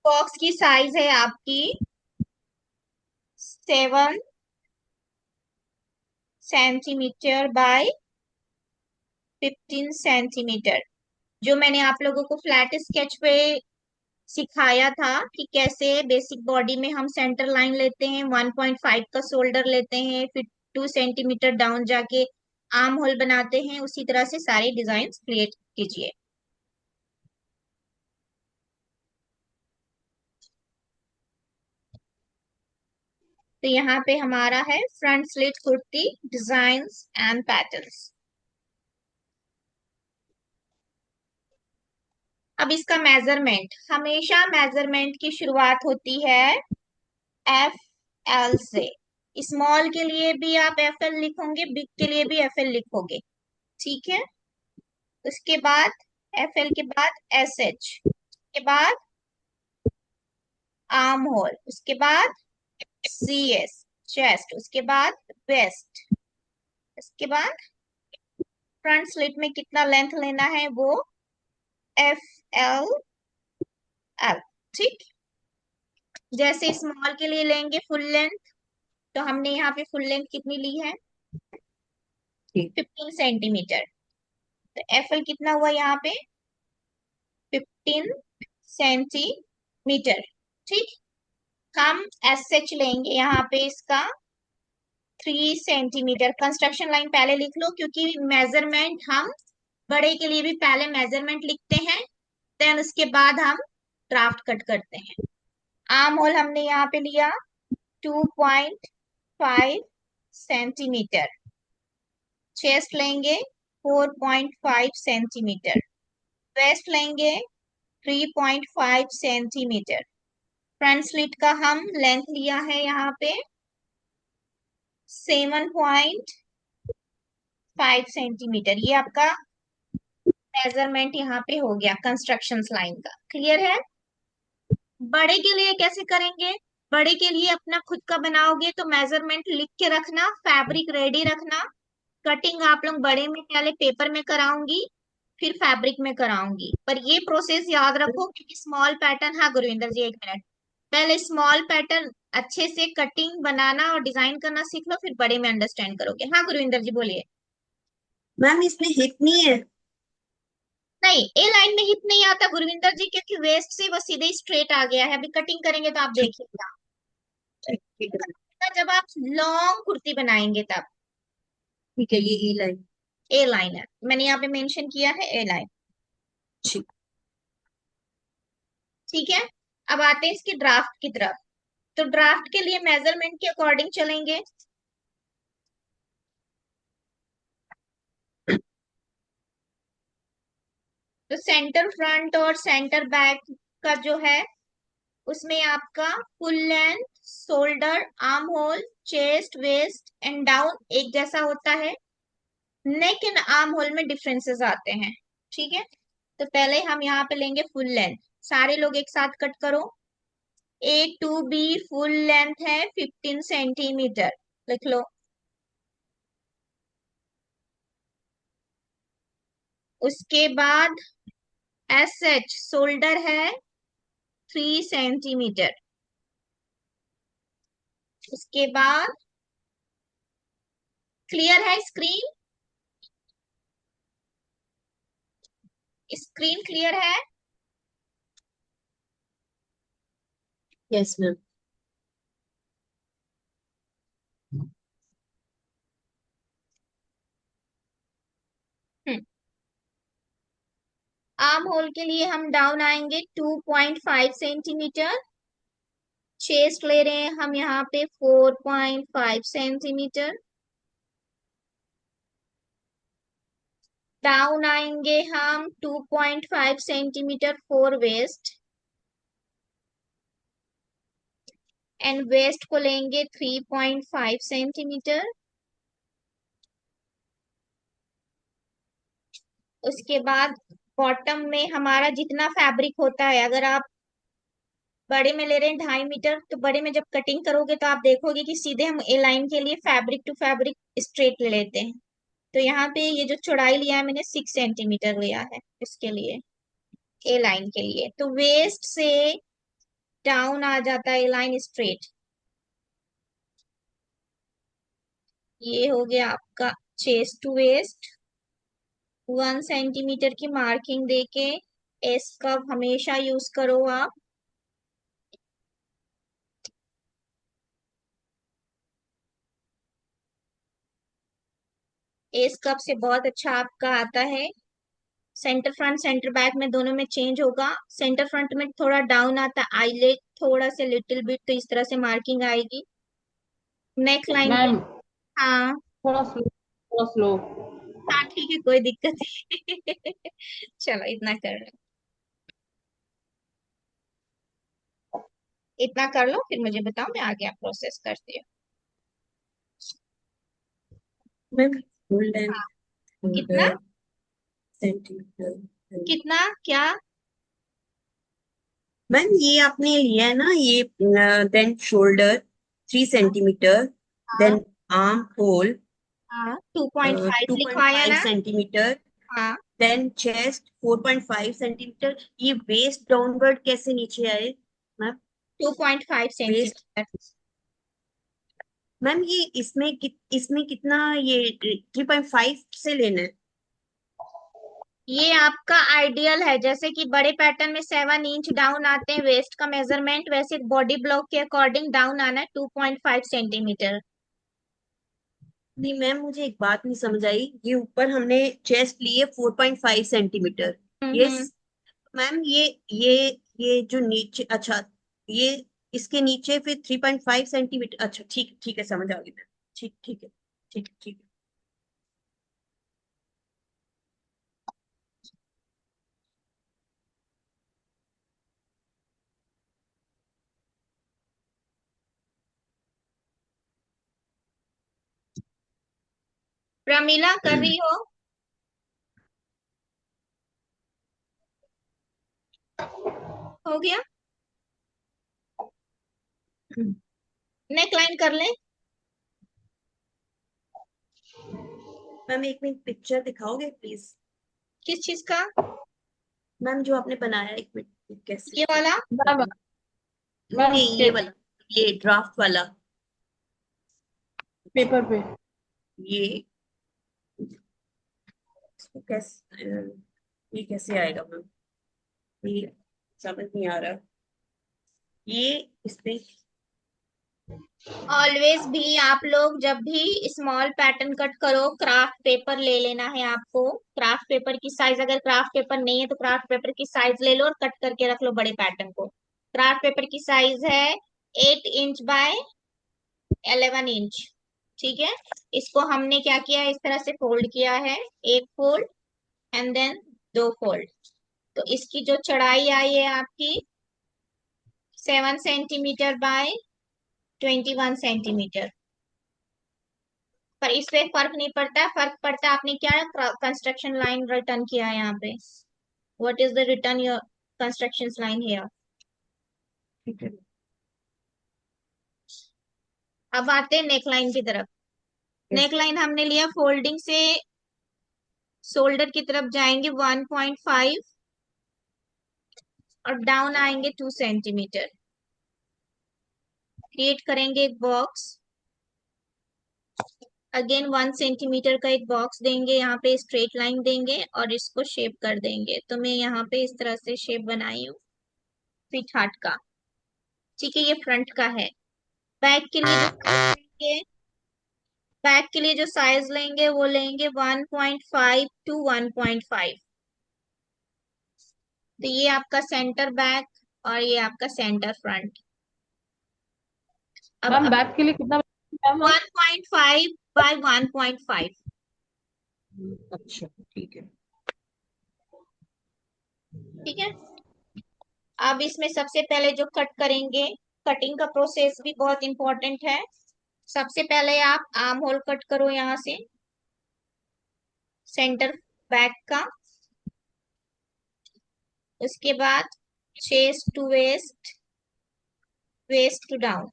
Box की size है आपकी 7 सेंटीमीटर बाय 15 सेंटीमीटर। जो मैंने आप लोगों को फ्लैट स्केच पे सिखाया था कि कैसे बेसिक बॉडी में हम सेंटर लाइन लेते हैं, 1.5 का शोल्डर लेते हैं, फिर 2 सेंटीमीटर डाउन जाके आर्म होल बनाते हैं, उसी तरह से सारे डिजाइन क्रिएट कीजिए। तो यहाँ पे हमारा है front slit kurti designs and patterns. अब इसका मेजरमेंट, हमेशा मेजरमेंट की शुरुआत होती है एफ एल से। स्मॉल के लिए भी आप एफ एल लिखोगे, बिग के लिए भी एफ एल लिखोगे, ठीक है। उसके बाद एफ एल के बाद एस एच, के बाद आर्म होल, उसके बाद सी एस चेस्ट, उसके बाद वेस्ट, उसके बाद फ्रंट स्लिट में कितना लेंथ लेना है वो एफ एल एल, ठीक। जैसे स्मॉल के लिए लेंगे फुल लेंथ, तो हमने यहाँ पे फुल लेंथ कितनी ली है, 15 सेंटीमीटर। तो एफ एल कितना हुआ यहाँ पे 15 सेंटीमीटर, ठीक। हम एस एच लेंगे यहाँ पे इसका 3 सेंटीमीटर। कंस्ट्रक्शन लाइन पहले लिख लो, क्योंकि मेजरमेंट हम बड़े के लिए भी पहले मेजरमेंट लिखते हैं, देन उसके बाद हम ड्राफ्ट कट करते हैं। आर्म होल हमने यहाँ पे लिया 2.5 सेंटीमीटर। चेस्ट लेंगे 4.5 सेंटीमीटर। वेस्ट लेंगे 3.5 सेंटीमीटर। फ्रंट स्लिट का हम लेंथ लिया है यहाँ पे 7.5 सेंटीमीटर। ये आपका मेजरमेंट यहाँ पे हो गया कंस्ट्रक्शन लाइन का। क्लियर है। बड़े के लिए कैसे करेंगे, बड़े के लिए अपना खुद का बनाओगे तो मेजरमेंट लिख के रखना, फैब्रिक रेडी रखना। कटिंग आप लोग बड़े में पहले पेपर में कराऊंगी, फिर फैब्रिक में कराऊंगी, पर ये प्रोसेस याद रखो, क्योंकि स्मॉल पैटर्न, हाँ गुरविंदर जी एक मिनट, पहले स्मॉल पैटर्न अच्छे से कटिंग बनाना और डिजाइन करना सीख लो, फिर बड़े में अंडरस्टैंड करोगे। हाँ गुरविंदर जी बोलिए। मैम इसमें हिप नहीं है। नहीं, ए लाइन में हिप नहीं आता गुरविंदर जी, क्योंकि वेस्ट से वो सीधे स्ट्रेट आ गया है। अभी कटिंग करेंगे तो आप देखिएगा, ठीक है। जब आप लॉन्ग कुर्ती बनाएंगे तब। ठीक है, ये ई लाइन। ए लाइन है, मैंने यहाँ पे मेंशन किया है ए लाइन, ठीक। ठीक है। अब आते हैं इसकी ड्राफ्ट की तरफ। तो ड्राफ्ट के लिए मेजरमेंट के अकॉर्डिंग चलेंगे। तो सेंटर फ्रंट और सेंटर बैक का जो है, उसमें आपका full length, shoulder, arm hole, chest, waist and down एक जैसा होता है। नेक एंड आर्म होल में डिफरेंसेस आते हैं, ठीक है। तो पहले हम यहाँ पे लेंगे फुल लेंथ। सारे लोग एक साथ कट करो। ए टू बी फुल लेंथ है 15 सेंटीमीटर, लिख लो। उसके बाद एस एच शोल्डर है 3 सेंटीमीटर। उसके बाद क्लियर है स्क्रीन, स्क्रीन क्लियर है। Yes ma'am. आर्म होल के लिए हम डाउन आएंगे 2.5 सेंटीमीटर। चेस्ट ले रहे हैं हम यहाँ पे 4.5 सेंटीमीटर। डाउन आएंगे हम 2.5 centimetre for waist, and waist को लेंगे 3.5 सेंटीमीटर। उसके बाद बॉटम में हमारा जितना फैब्रिक होता है, अगर आप बड़े में ले रहे हैं 2.5 मीटर, तो बड़े में जब कटिंग करोगे तो आप देखोगे कि सीधे हम ए लाइन के लिए फैब्रिक टू फैब्रिक स्ट्रेट ले लेते हैं। तो यहाँ पे ये जो चौड़ाई लिया है मैंने 6 सेंटीमीटर लिया है इसके लिए, ए लाइन के लिए। तो वेस्ट से डाउन आ जाता है लाइन स्ट्रेट। ये हो गया आपका चेस्ट टू वेस्ट। 1 सेंटीमीटर की मार्किंग देके एस कर्व हमेशा यूज करो आप। एस कर्व से बहुत अच्छा आपका आता है। सेंटर फ्रंट सेंटर बैक में दोनों में चेंज होगा। सेंटर फ्रंट में थोड़ा डाउन आता है आईलेट थोड़ा से लिटिल बिट, तो इस तरह से मार्किंग आएगी। नेक लाइन पे। मैम हाँ। थोड़ा स्लो, थोड़ा स्लो। हाँ ठीक है, कोई दिक्कत नहीं। चलो इतना कर लो, इतना कर लो, फिर मुझे बताओ, मैं आगे आप प्रोसेस करती हूँ। मैम फुल लेंथ हाँ। कितना? Shoulder centimetre. कितना क्या? मैम ये आपने लिया है ना ये, देन शोल्डर 3 सेंटीमीटर, हाँ। देन आर्म होल हाँ 2.5 टू पॉइंट लिखवाया फाइव ना। सेंटीमीटर हाँ देन चेस्ट 4.5 सेंटीमीटर। ये वेस्ट डाउनवर्ड कैसे नीचे आए मैम? 2.5 waste centimetre. मैम ये इसमें कितना ये 3.5 से लेना है? ये आपका आइडियल है, जैसे कि बड़े पैटर्न में 7 इंच डाउन आते हैं वेस्ट का मेजरमेंट, वैसे बॉडी ब्लॉक के अकॉर्डिंग डाउन आना है 2.5 सेंटीमीटर। नहीं मैम, मुझे एक बात नहीं समझ आई। ये ऊपर हमने चेस्ट लिए 4.5 सेंटीमीटर। ये हम्म। मैम ये जो नीचे, अच्छा ये इसके नीचे फिर 3.5 सेंटीमीटर। अच्छा ठीक ठीक है, समझ आ गई मैम। ठीक ठीक है, ठीक ठीक है। प्रमिला कर रही हो? हो गया। नेक लाइन कर ले। मैम एक मिनट पिक्चर दिखाओगे प्लीज? किस चीज का? मैम जो आपने बनाया, एक मिनट कैसे ये वाला? मैम करना? मैम नहीं ये वाला, ये ड्राफ्ट वाला। पेपर पे। ये इसको कैसे ये कैसे आएगा मैम? ये समझ नहीं आ रहा। ये इस पे ऑलवेज भी आप लोग जब भी स्मॉल पैटर्न कट करो, क्राफ्ट पेपर ले लेना है आपको। क्राफ्ट पेपर की साइज, अगर क्राफ्ट पेपर नहीं है तो क्राफ्ट पेपर की साइज ले लो और कट करके रख लो बड़े पैटर्न को। क्राफ्ट पेपर की साइज है 8 इंच बाय 11 इंच। ठीक है। इसको हमने क्या किया, इस तरह से फोल्ड किया है। एक फोल्ड एंड देन दो फोल्ड। तो इसकी जो चढ़ाई आई है आपकी 7 सेंटीमीटर बाय 21 सेंटीमीटर। पर इससे फर्क नहीं पड़ता है, फर्क पड़ता है आपने क्या कंस्ट्रक्शन लाइन रिटर्न किया है यहाँ पे। What is the return your construction line here. ठीक है। अब आते हैं नेक लाइन की तरफ। यस। नेक लाइन हमने लिया फोल्डिंग से शोल्डर की तरफ जाएंगे 1.5 और डाउन आएंगे 2 सेंटीमीटर। क्रिएट करेंगे एक बॉक्स। अगेन 1 सेंटीमीटर का एक बॉक्स देंगे, यहाँ पे स्ट्रेट लाइन देंगे और इसको शेप कर देंगे। तो मैं यहाँ पे इस तरह से शेप बनाई हूँ फिट हार्ट का। ठीक है, ये फ्रंट का है। बैक के लिए जो साइज लेंगे, बैक के लिए जो साइज लेंगे वो लेंगे 1.5 टू 1.5। तो ये आपका सेंटर बैक और ये आपका सेंटर फ्रंट। अब मैम बैक के लिए कितना मैम हम? 1.5 बाय 1.5। अच्छा ठीक है। ठीक है। अब इसमें सबसे पहले जो कट करेंगे, कटिंग का प्रोसेस भी बहुत इंपॉर्टेंट है। सबसे पहले आप आर्म होल कट करो यहाँ से, सेंटर बैक का। उसके बाद chest to waist, waist to down.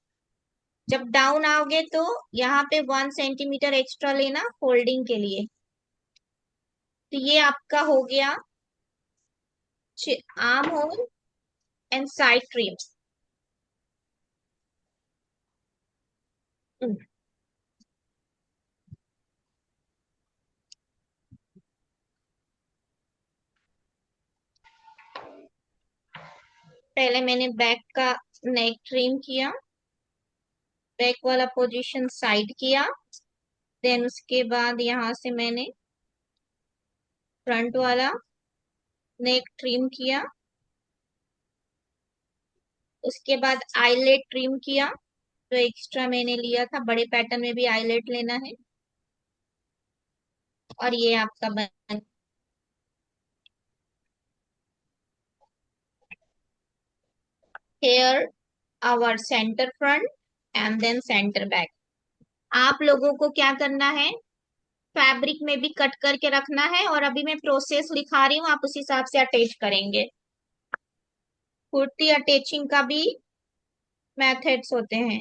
जब डाउन आओगे तो यहाँ पे 1 सेंटीमीटर एक्स्ट्रा लेना फोल्डिंग के लिए। तो ये आपका हो गया arm hole and side trim. पहले मैंने बैक का नेक ट्रिम किया, बैक वाला पोजीशन साइड किया, देन उसके बाद यहां से मैंने फ्रंट वाला नेक ट्रिम किया, उसके बाद आईलेट ट्रिम किया, जो एक्स्ट्रा मैंने लिया था, बड़े पैटर्न में भी आईलेट लेना है। और ये आपका बन here our centre front and then centre back. आप लोगों को क्या करना है, फैब्रिक में भी कट करके रखना है, और अभी मैं प्रोसेस लिखा रही हूँ, आप उस हिसाब से अटैच करेंगे। कुर्ती अटैचिंग का भी मेथड्स होते हैं।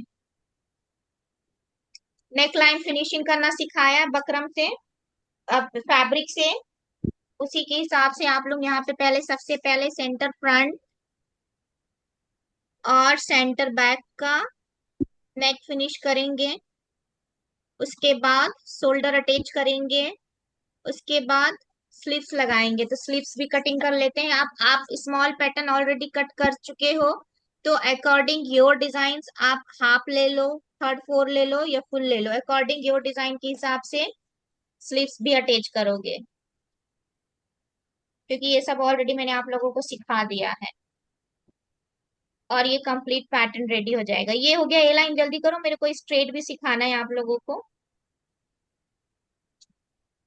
नेक लाइन फिनिशिंग करना सिखाया बकरम से, अब फैब्रिक से, उसी के हिसाब से आप लोग यहाँ पे पहले सबसे पहले सेंटर फ्रंट और सेंटर बैक का नेक फिनिश करेंगे, उसके बाद शोल्डर अटैच करेंगे, उसके बाद स्लीव्स लगाएंगे। तो स्लीव्स भी कटिंग कर लेते हैं। आप स्मॉल पैटर्न ऑलरेडी कट कर चुके हो, तो अकॉर्डिंग योर डिजाइन आप हाफ ले लो, थर्ड फोर ले लो या फुल ले लो, अकॉर्डिंग योर डिजाइन के हिसाब से स्लीव्स भी अटैच करोगे, क्योंकि ये सब ऑलरेडी मैंने आप लोगों को सिखा दिया है। और ये कंप्लीट पैटर्न रेडी हो जाएगा। ये हो गया ए लाइन, जल्दी करो, मेरे को स्ट्रेट भी सिखाना है आप लोगों को।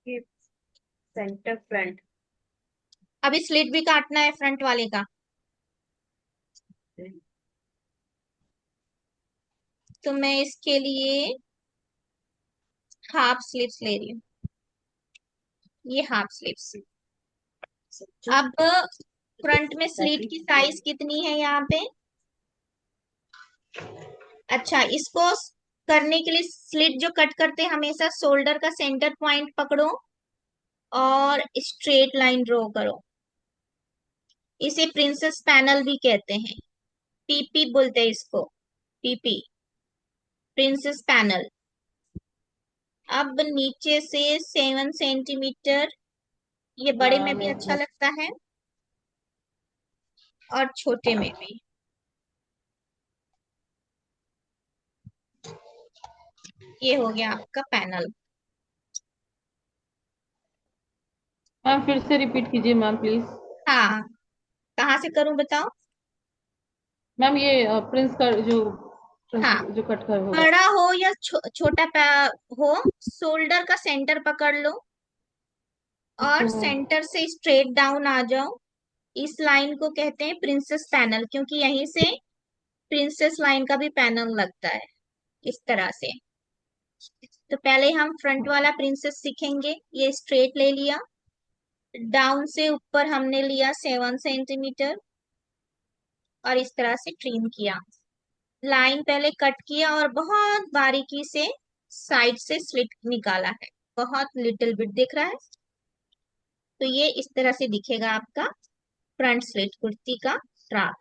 ये सेंटर फ्रंट। अभी स्लिट भी काटना है फ्रंट वाले का, तो मैं इसके लिए हाफ स्लीव्स ले रही हूँ, ये हाफ स्लीव्स। अब फ्रंट में स्लीट की साइज कितनी है यहाँ पे? अच्छा, इसको करने के लिए स्लिट जो कट करते हैं हमेशा शोल्डर का सेंटर पॉइंट पकड़ो और स्ट्रेट लाइन ड्रॉ करो। इसे प्रिंसेस पैनल भी कहते हैं, पीपी बोलते हैं इसको, पीपी, प्रिंसेस पैनल। अब नीचे से 7 सेंटीमीटर, ये बड़े में मैम भी एक अच्छा मिनट। लगता है और छोटे में भी। ये हो गया आपका पैनल। मैम फिर से रिपीट कीजिए मैम प्लीज। हाँ, कहाँ से करूं बताओ? मैम ये प्रिंस का जो हाँ, जो कट कर होगा। बड़ा हो या छोटा हो, शोल्डर का सेंटर पकड़ लो और ओके मैम। सेंटर से स्ट्रेट डाउन आ जाओ। इस लाइन को कहते हैं प्रिंसेस पैनल, क्योंकि यहीं से प्रिंसेस लाइन का भी पैनल लगता है, इस तरह से। तो पहले हम फ्रंट वाला प्रिंसेस सीखेंगे। ये स्ट्रेट ले लिया, डाउन से ऊपर हमने लिया 7 सेंटीमीटर और इस तरह से ट्रिम किया। लाइन पहले कट किया और बहुत बारीकी से साइड से स्लिट निकाला है, बहुत लिटिल बिट दिख रहा है। तो ये इस तरह से दिखेगा आपका फ्रंट स्लिट कुर्ती का फ्रॉक।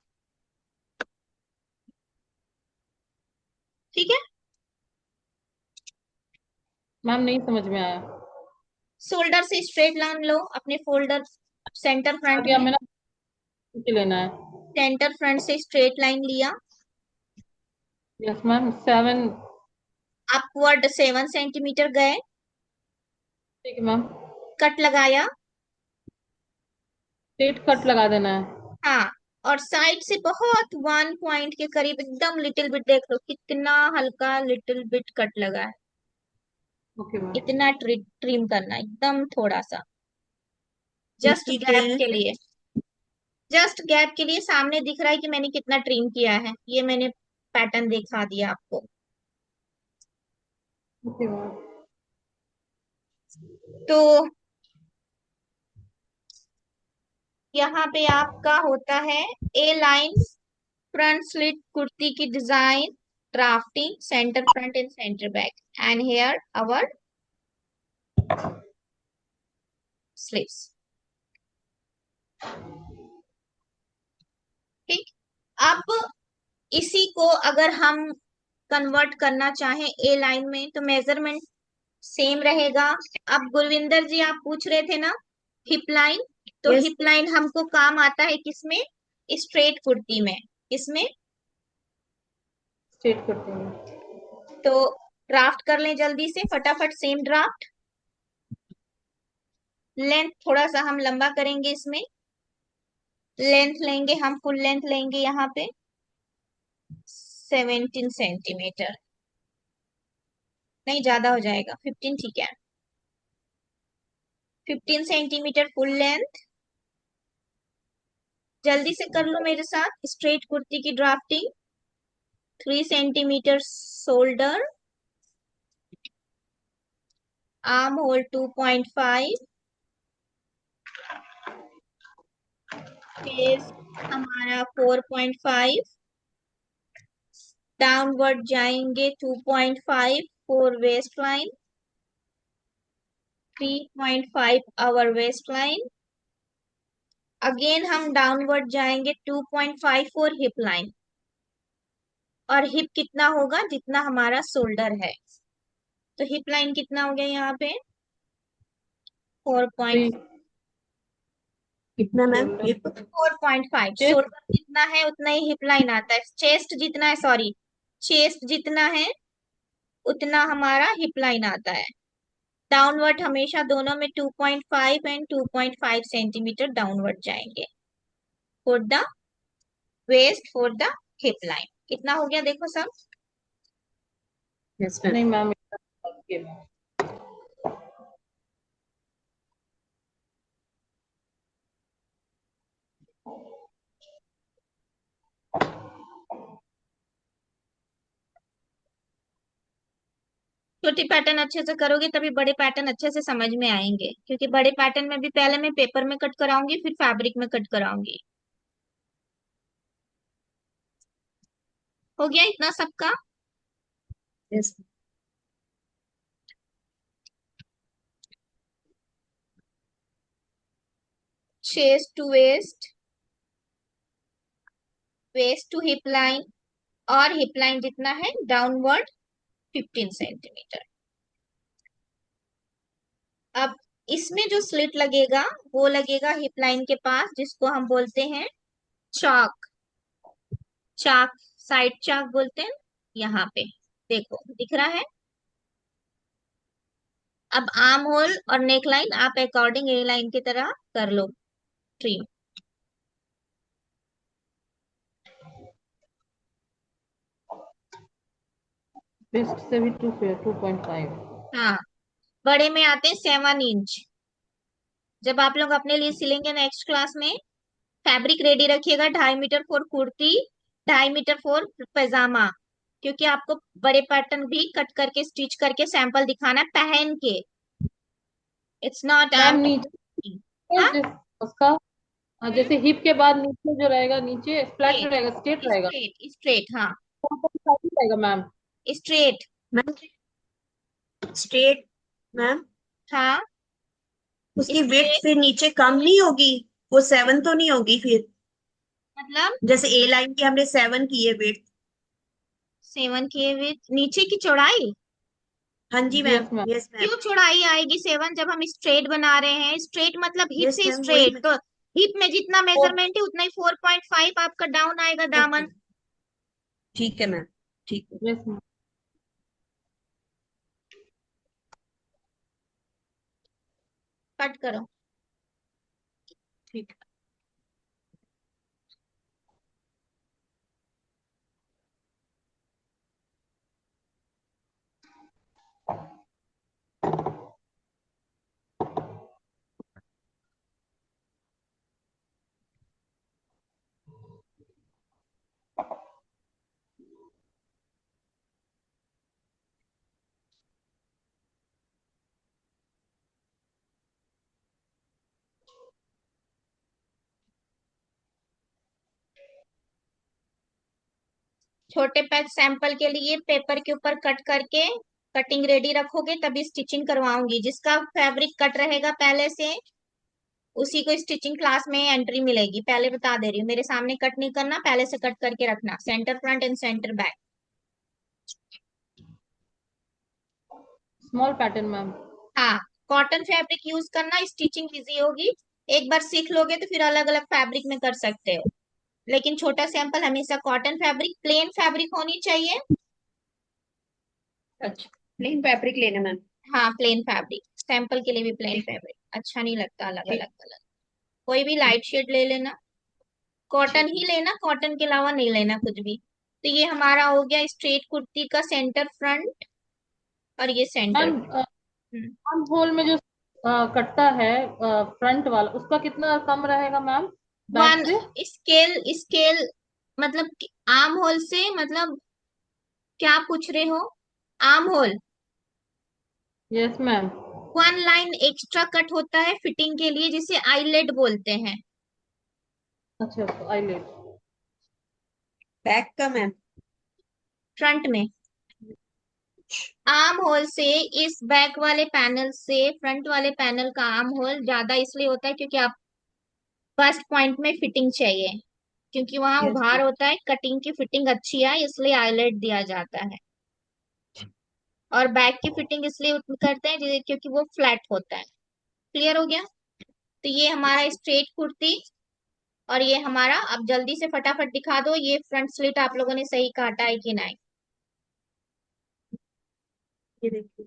ठीक है, मैम नहीं समझ में आया। शोल्डर से स्ट्रेट लाइन लो अपने फोल्डर, सेंटर फ्रंट आगे में, हमें ना नीचे लेना है। सेंटर फ्रंट से स्ट्रेट लाइन लिया, यस मैम 7। अपवर्ड 7 सेंटीमीटर गए, ठीक है मैम। कट लगाया। स्ट्रेट कट लगा देना है। हाँ, और साइड से बहुत 1 पॉइंट के करीब एकदम लिटिल बिट, देख लो कितना हल्का लिटिल बिट कट लगा है। Okay ma'am. इतना ट्रिम करना, एकदम थोड़ा सा, जस्ट ठीक गैप है। के लिए, जस्ट गैप के लिए। सामने दिख रहा है कि मैंने कितना ट्रिम किया है, ये मैंने पैटर्न दिखा दिया आपको। Okay ma'am. तो यहाँ पे आपका होता है A line, front slit kurti की design, drafting, centre front and centre back, and here our sleeves. ठीक, अब इसी को अगर हम कन्वर्ट करना चाहें ए लाइन में तो मेजरमेंट सेम रहेगा। अब गुरविंदर जी आप पूछ रहे थे ना हिप लाइन, तो यस। हिप लाइन हमको काम आता है किसमें? स्ट्रेट कुर्ती में। किसमें? स्ट्रेट करते हैं। तो ड्राफ्ट कर लें जल्दी से फटाफट, सेम ड्राफ्ट। लेंथ थोड़ा सा हम लंबा करेंगे इसमें। लेंथ लेंगे हम, फुल लेंथ लेंगे यहाँ पे 17 सेंटीमीटर, नहीं ज्यादा हो जाएगा, 15 ठीक है। 15 सेंटीमीटर फुल लेंथ। जल्दी से कर लो मेरे साथ स्ट्रेट कुर्ती की drafting. 3 centimetre shoulder, arm hole 2.5, chest हमारा 4.5, डाउनवर्ड जाएंगे 2.5 for waist line, 3.5 our waist line. Again हम डाउनवर्ड जाएंगे 2.5 फॉर हिप लाइन, और हिप कितना होगा? जितना हमारा शोल्डर है। तो हिप लाइन कितना हो गया यहाँ पे? 4. कितना मैम? शोल्डर। ये 4.5। चेस्ट। शोल्डर जितना है उतना ही हिप लाइन आता है। चेस्ट जितना है, सॉरी, चेस्ट जितना है उतना हमारा हिप लाइन आता है। डाउनवर्ड हमेशा दोनों में 2.5 एंड 2.5 सेंटीमीटर डाउनवर्ड जाएंगे for the waist, for the hip line. कितना हो गया देखो सब? Yes ma'am. नहीं मैम, ओके मैम। छोटी पैटर्न अच्छे से करोगे तभी बड़े पैटर्न अच्छे से समझ में आएंगे, क्योंकि बड़े पैटर्न में भी पहले मैं पेपर में कट कराऊंगी फिर फैब्रिक में कट कराऊंगी। हो गया इतना सबका? Yes. Chest to waist, waist to hip line, और हिप लाइन जितना है डाउनवर्ड 15 सेंटीमीटर। अब इसमें जो स्लिट लगेगा वो लगेगा हिप लाइन के पास, जिसको हम बोलते हैं चाक। चाक, साइड चाक बोलते हैं। यहाँ पे देखो दिख रहा है। अब आर्म होल और नेक लाइन आप अकॉर्डिंग ए लाइन की तरह कर लो ट्रिम। वेस्ट से भी 2.5। हाँ, बड़े में आते हैं 7 इंच। जब आप लोग अपने लिए सिलेंगे नेक्स्ट क्लास में, फैब्रिक रेडी रखिएगा 2.5 metre for kurti, 2.5 metre for pyjama, क्योंकि आपको बड़े पैटर्न भी कट करके स्टिच करके सैंपल दिखाना है पहन के। इट्स नॉट मैम आप। नीचे हाँ, उसका, जैसे हिप के बाद नीचे जो रहेगा, नीचे फ्लैट स्ट्रेट, रहेगा, स्ट्रेट रहेगा। स्ट्रेट स्ट्रेट, हाँ, 4.5 रहेगा ma'am. Straight. Ma'am straight ma'am, हाँ, उसकी वेट स्ट्रेट फिर नीचे कम नहीं होगी? वो 7 तो नहीं होगी फिर? मतलब जैसे ए लाइन की हमने 7 की है वेट। 7 के विथ नीचे की चौड़ाई। हाँ जी ma'am. Yes ma'am. Yes ma'am. क्यों चौड़ाई आएगी 7? जब हम स्ट्रेट बना रहे हैं, स्ट्रेट मतलब हिप यस से मैम वही स्ट्रेट, मैं। तो हिप में जितना मेजरमेंट है उतना ही 4.5 आपका डाउन आएगा ओके। दामन। ठीक है मैम। ठीक है। Yes ma'am. कट करो। ठीक है। छोटे पैच सैंपल के लिए पेपर के ऊपर कट करके कटिंग रेडी रखोगे तभी स्टिचिंग करवाऊंगी। जिसका फैब्रिक कट रहेगा पहले से उसी को स्टिचिंग क्लास में एंट्री मिलेगी। पहले बता दे रही हूँ, मेरे सामने कट नहीं करना, पहले से कट करके रखना, centre front and centre back. Small pattern ma'am. हाँ, कॉटन फैब्रिक यूज करना, स्टिचिंग इजी होगी। एक बार सीख लोगे तो फिर अलग अलग फैब्रिक में कर सकते हो, लेकिन छोटा सैंपल हमेशा कॉटन फैब्रिक, प्लेन फैब्रिक होनी चाहिए। अच्छा, प्लेन फैब्रिक लेना मैम। हाँ, प्लेन फैब्रिक, सैंपल के लिए भी प्लेन ठीक। फैब्रिक अच्छा नहीं लगता अलग ठीक। अलग कलर। कोई भी लाइट शेड ले लेना, कॉटन ठीक ही है। लेना, कॉटन के अलावा नहीं लेना कुछ भी। तो ये हमारा हो गया स्ट्रेट कुर्ती का सेंटर फ्रंट, और ये centre ma'am back. Arm hole में जो कटता है फ्रंट वाला, उसका कितना कम रहेगा मैम बैक वन से? स्केल, स्केल मतलब आर्म होल से मतलब क्या पूछ रहे हो? Arm hole yes ma'am. 1 line extra cut होता है फिटिंग के लिए, जिसे आईलेट बोलते हैं। अच्छा, आईलेट। बैक का मैम। फ्रंट में आर्म होल से, इस बैक वाले पैनल से फ्रंट वाले पैनल का आर्म होल ज्यादा इसलिए होता है क्योंकि आप फर्स्ट पॉइंट में फिटिंग चाहिए, क्योंकि वहां यस उभार मैम। होता है, कटिंग की फिटिंग अच्छी है इसलिए आईलेट दिया जाता है। और बैक की फिटिंग इसलिए करते हैं क्योंकि वो फ्लैट होता है। क्लियर हो गया? तो ये हमारा स्ट्रेट कुर्ती, और ये हमारा, अब जल्दी से फटाफट दिखा दो ये फ्रंट स्लिट आप लोगों ने सही काटा है कि नहीं। ये देखिए।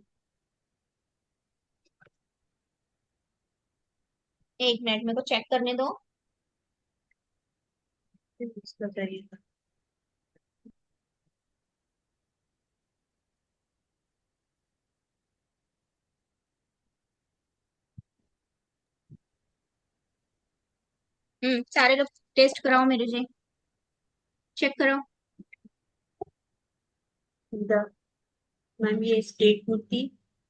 एक मिनट मेरे को चेक करने दो। बताइएगा। सारे लोग टेस्ट कराओ मेरे से, चेक करो। द मैम ये स्ट्रेट कुर्ती